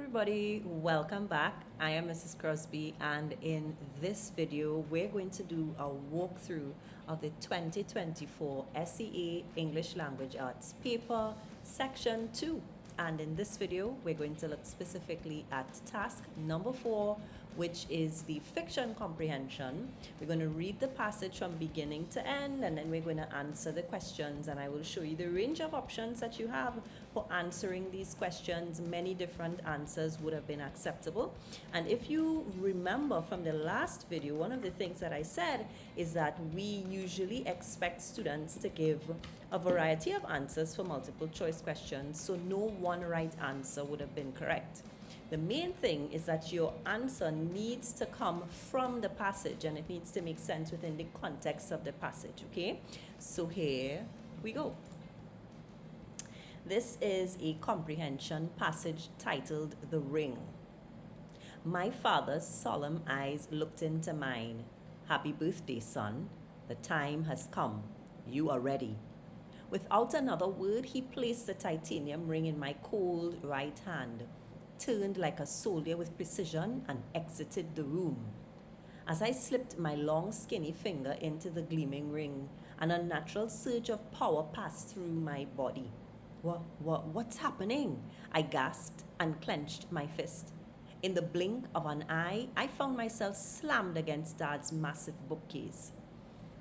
everybody, welcome back. I am Mrs. Crosby, and in this video we're going to do a walkthrough of the 2024 S.E.A. English Language Arts paper section 2. And in this video we're going to look specifically at task number 4, which is the fiction comprehension. We're going to read the passage from beginning to end, and then we're going to answer the questions, and I will show you the range of options that you have for answering these questions. Many different answers would have been acceptable. And if you remember from the last video, one of the things that I said is that we usually expect students to give a variety of answers for multiple choice questions, so no one right answer would have been correct. The main thing is that your answer needs to come from the passage, and it needs to make sense within the context of the passage, okay? So here we go. This is a comprehension passage titled The Ring. My father's solemn eyes looked into mine. Happy birthday, son. The time has come. You are ready. Without another word, he placed the titanium ring in my cold right hand, turned like a soldier with precision, and exited the room. As I slipped my long skinny finger into the gleaming ring, an unnatural surge of power passed through my body. What's happening? I gasped and clenched my fist. In the blink of an eye, I found myself slammed against Dad's massive bookcase.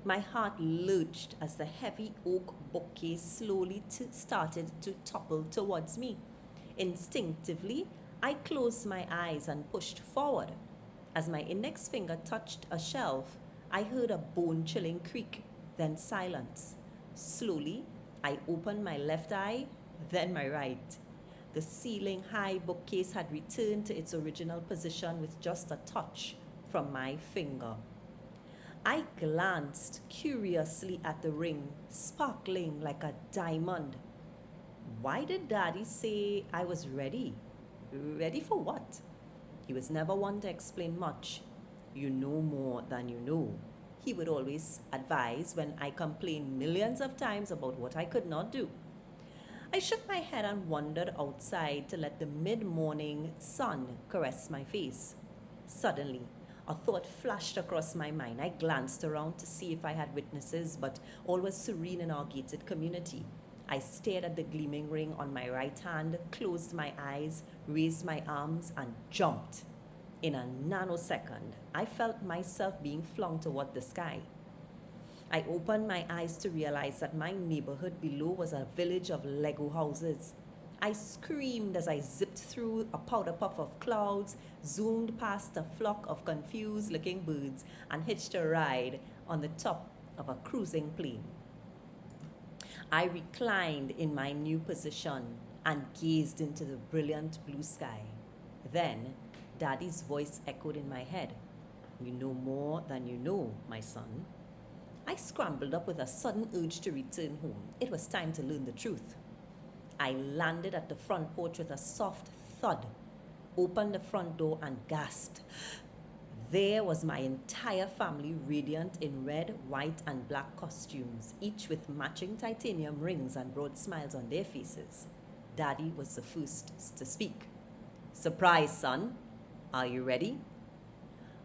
My heart lurched as the heavy oak bookcase slowly started to topple towards me. Instinctively, I closed my eyes and pushed forward. As my index finger touched a shelf, I heard a bone-chilling creak, then silence. Slowly, I opened my left eye, then my right. The ceiling-high bookcase had returned to its original position with just a touch from my finger. I glanced curiously at the ring, sparkling like a diamond. Why did Daddy say I was ready? Ready for what? He was never one to explain much. You know more than you know, he would always advise when I complained millions of times about what I could not do. I shook my head and wandered outside to let the mid-morning sun caress my face. Suddenly, a thought flashed across my mind. I glanced around to see if I had witnesses, but all was serene in our gated community. I stared at the gleaming ring on my right hand, closed my eyes, raised my arms, and jumped. In a nanosecond, I felt myself being flung toward the sky. I opened my eyes to realize that my neighborhood below was a village of Lego houses. I screamed as I zipped through a powder puff of clouds, zoomed past a flock of confused-looking birds, and hitched a ride on the top of a cruising plane. I reclined in my new position and gazed into the brilliant blue sky. Then, Daddy's voice echoed in my head. You know more than you know, my son. I scrambled up with a sudden urge to return home. It was time to learn the truth. I landed at the front porch with a soft thud, opened the front door, and gasped. There was my entire family, radiant in red, white, and black costumes, each with matching titanium rings and broad smiles on their faces. Daddy was the first to speak. Surprise, son. Are you ready?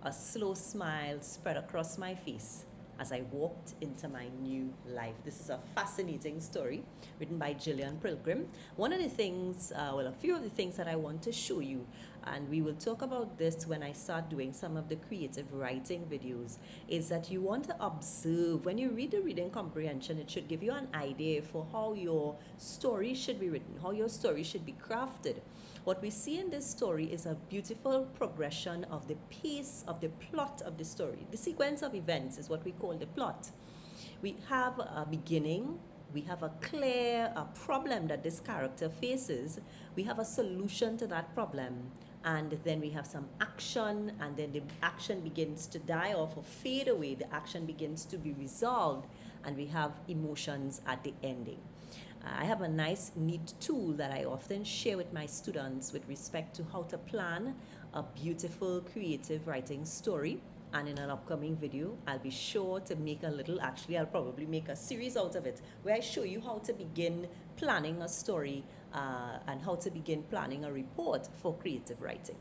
A slow smile spread across my face as I walked into my new life. This is a fascinating story written by Gillian Pilgrim. One of the things, a few of the things that I want to show you, and we will talk about this when I start doing some of the creative writing videos, is that you want to observe. When you read the reading comprehension, it should give you an idea for how your story should be written, how your story should be crafted. What we see in this story is a beautiful progression of the pace of the plot of the story. The sequence of events is what we call the plot. We have a beginning, we have a clear problem that this character faces, we have a solution to that problem, and then we have some action, and then the action begins to die off or fade away, the action begins to be resolved, and we have emotions at the ending. I have a nice, neat tool that I often share with my students with respect to how to plan a beautiful, creative writing story. And in an upcoming video, I'll be sure to make I'll probably make a series out of it, where I show you how to begin planning a story and how to begin planning a report for creative writing.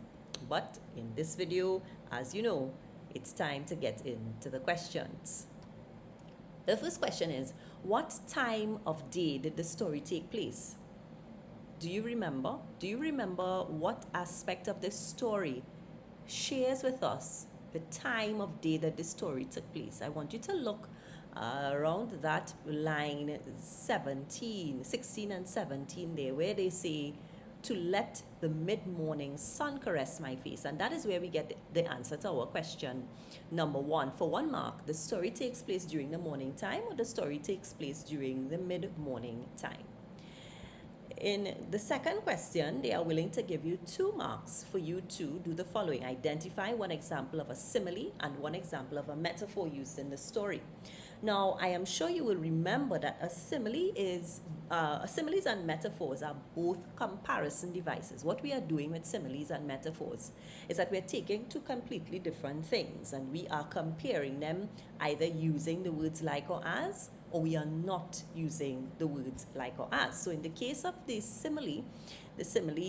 But in this video, as you know, it's time to get into the questions. The first question is, what time of day did the story take place? Do you remember? Do you remember what aspect of this story shares with us the time of day that the story took place? I want you to look around that line 16 and 17 there, where they say, to let the mid-morning sun caress my face. And that is where we get the answer to our question number 1. For 1 mark, the story takes place during the morning time, or the story takes place during the mid-morning time. In the second question, they are willing to give you 2 marks for you to do the following. Identify one example of a simile and one example of a metaphor used in the story. Now, I am sure you will remember that similes and metaphors are both comparison devices. What we are doing with similes and metaphors is that we are taking 2 completely different things and we are comparing them, either using the words like or as, or we are not using the words like or as. So in the case of the simile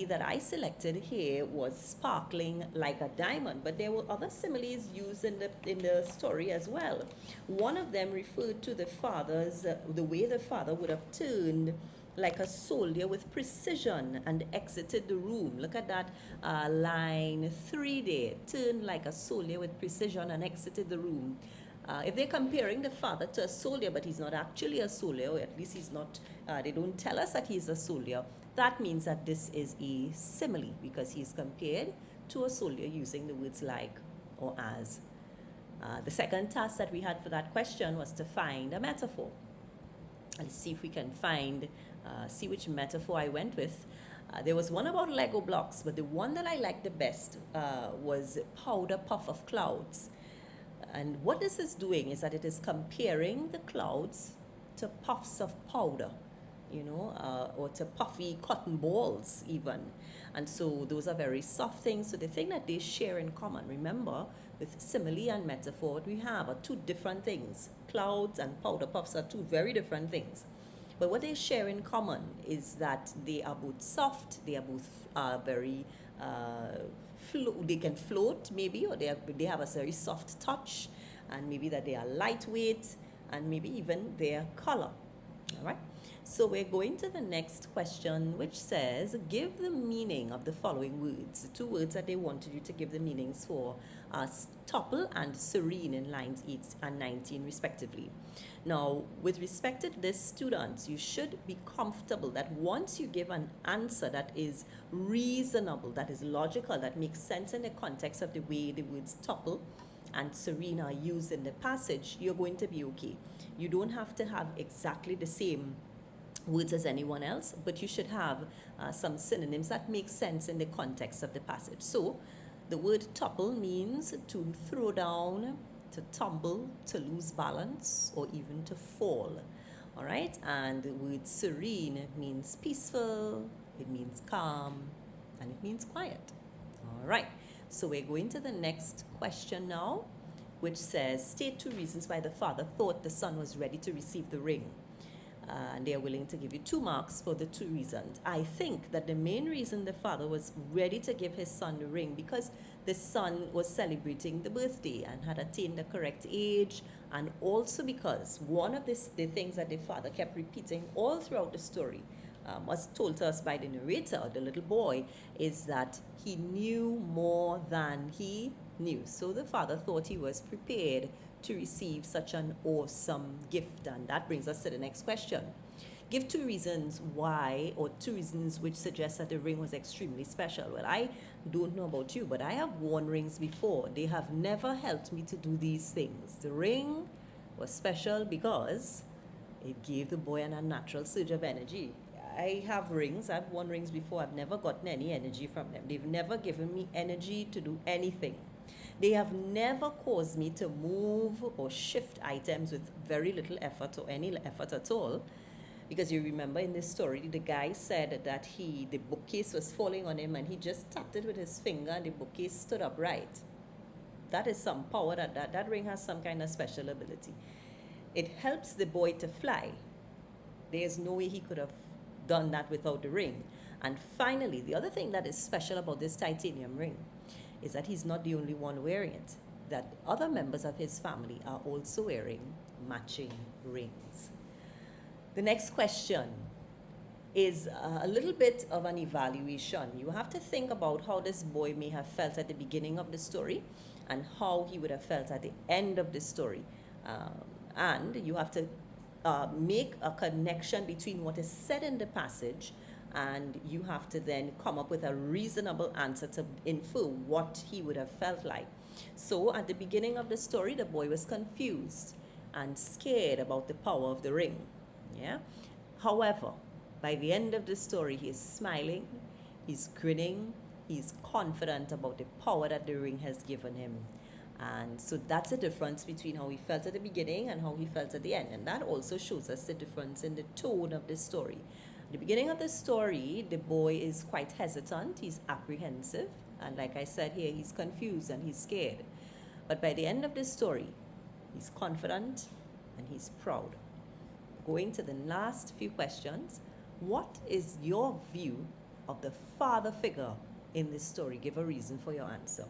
that I selected here was sparkling like a diamond, but there were other similes used in the story as well. One of them referred to the way the father would have turned like a soldier with precision and exited the room. Look at that line 3 there. Turned like a soldier with precision and exited the room. If they're comparing the father to a soldier, but he's not actually a soldier, or at least he's not, they don't tell us that he's a soldier, that means that this is a simile, because he's compared to a soldier using the words like or as. The second task that we had for that question was to find a metaphor. Let's see if we can see which metaphor I went with. There was one about Lego blocks, but the one that I liked the best was powder puff of clouds. And what this is doing is that it is comparing the clouds to puffs of powder, or to puffy cotton balls even. And so those are very soft things. So the thing that they share in common, remember, with simile and metaphor, what we have are 2 different things. Clouds and powder puffs are 2 very different things. But what they share in common is that they are both soft, they are both very they can float maybe, or they have a very soft touch, and maybe that they are lightweight, and maybe even their color. All right, so we're going to the next question, which says, give the meaning of the following words. The 2 words that they wanted you to give the meanings for are topple and serene in lines 8 and 19 respectively. Now, with respect to this, students, you should be comfortable that once you give an answer that is reasonable, that is logical, that makes sense in the context of the way the words topple and serene are used in the passage, you're going to be okay. You don't have to have exactly the same words as anyone else, but you should have some synonyms that make sense in the context of the passage. So the word topple means to throw down, to tumble, to lose balance, or even to fall. All right, and the word serene means peaceful, it means calm, and it means quiet. All right, so we're going to the next question now, which says, state 2 reasons why the father thought the son was ready to receive the ring. And they are willing to give you 2 marks for the 2 reasons. I think that the main reason the father was ready to give his son the ring, because the son was celebrating the birthday and had attained the correct age, and also because one of the things that the father kept repeating all throughout the story, was told to us by the narrator, the little boy, is that he knew more than he knew. So the father thought he was prepared to receive such an awesome gift. And that brings us to the next question. Give 2 reasons why, or 2 reasons which suggest that the ring was extremely special. Well, I don't know about you, but I have worn rings before. They have never helped me to do these things. The ring was special because it gave the boy an unnatural surge of energy. I have rings, I've worn rings before, I've never gotten any energy from them. They've never given me energy to do anything. They have never caused me to move or shift items with very little effort or any effort at all. Because you remember in this story, the guy said that the bookcase was falling on him and he just tapped it with his finger and the bookcase stood upright. That is some power, that ring has some kind of special ability. It helps the boy to fly. There's no way he could have done that without the ring. And finally, the other thing that is special about this titanium ring is that he's not the only one wearing it, that other members of his family are also wearing matching rings. The next question is a little bit of an evaluation. You have to think about how this boy may have felt at the beginning of the story and how he would have felt at the end of the story. And you have to make a connection between what is said in the passage, and you have to then come up with a reasonable answer to infer what he would have felt like. So at the beginning of the story, the boy was confused and scared about the power of the ring. Yeah. However, by the end of the story, he is smiling, he's grinning, he's confident about the power that the ring has given him. And so that's the difference between how he felt at the beginning and how he felt at the end. And that also shows us the difference in the tone of the story. At the beginning of the story, the boy is quite hesitant, he's apprehensive, and like I said here, he's confused and he's scared. But by the end of the story, he's confident and he's proud. Going to the last few questions, what is your view of the father figure in this story? Give a reason for your answer.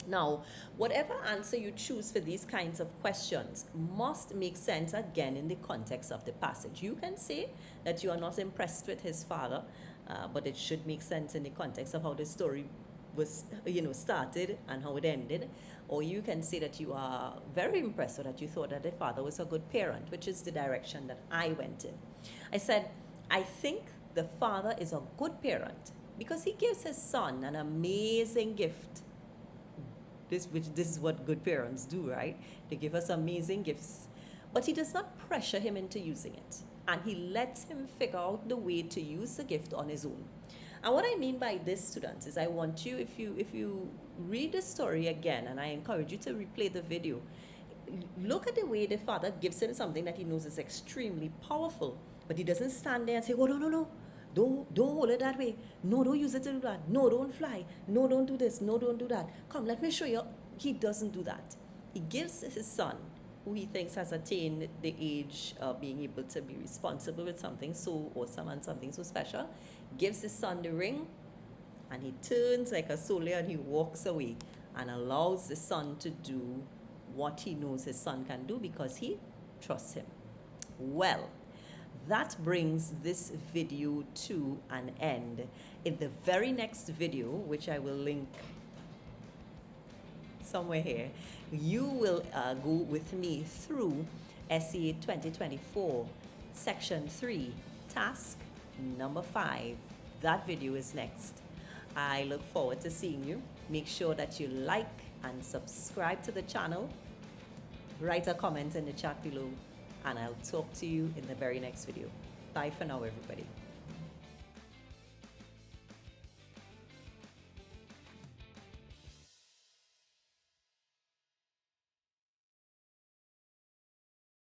Now, whatever answer you choose for these kinds of questions must make sense again in the context of the passage. You can say that you are not impressed with his father, but it should make sense in the context of how the story was, started and how it ended. Or you can say that you are very impressed, or that you thought that the father was a good parent, which is the direction that I went in. I said, I think the father is a good parent because he gives his son an amazing gift. This is what good parents do, right? They give us amazing gifts. But he does not pressure him into using it. And he lets him figure out the way to use the gift on his own. And what I mean by this, students, is I want you, if you read the story again, and I encourage you to replay the video, look at the way the father gives him something that he knows is extremely powerful. But he doesn't stand there and say, oh, no. Don't hold it that way. No, don't use it to do that. No, don't fly. No, don't do this. No, don't do that. Come, let me show you. He doesn't do that. He gives his son, who he thinks has attained the age of being able to be responsible with something so awesome and something so special, gives his son the ring, and he turns like a soldier and he walks away and allows the son to do what he knows his son can do because he trusts him. Well, that brings this video to an end. In the very next video, which I will link somewhere here, you will go with me through S.E.A 2024, Section 3, Task number 5. That video is next. I look forward to seeing you. Make sure that you like and subscribe to the channel. Write a comment in the chat below, and I'll talk to you in the very next video. Bye for now, everybody.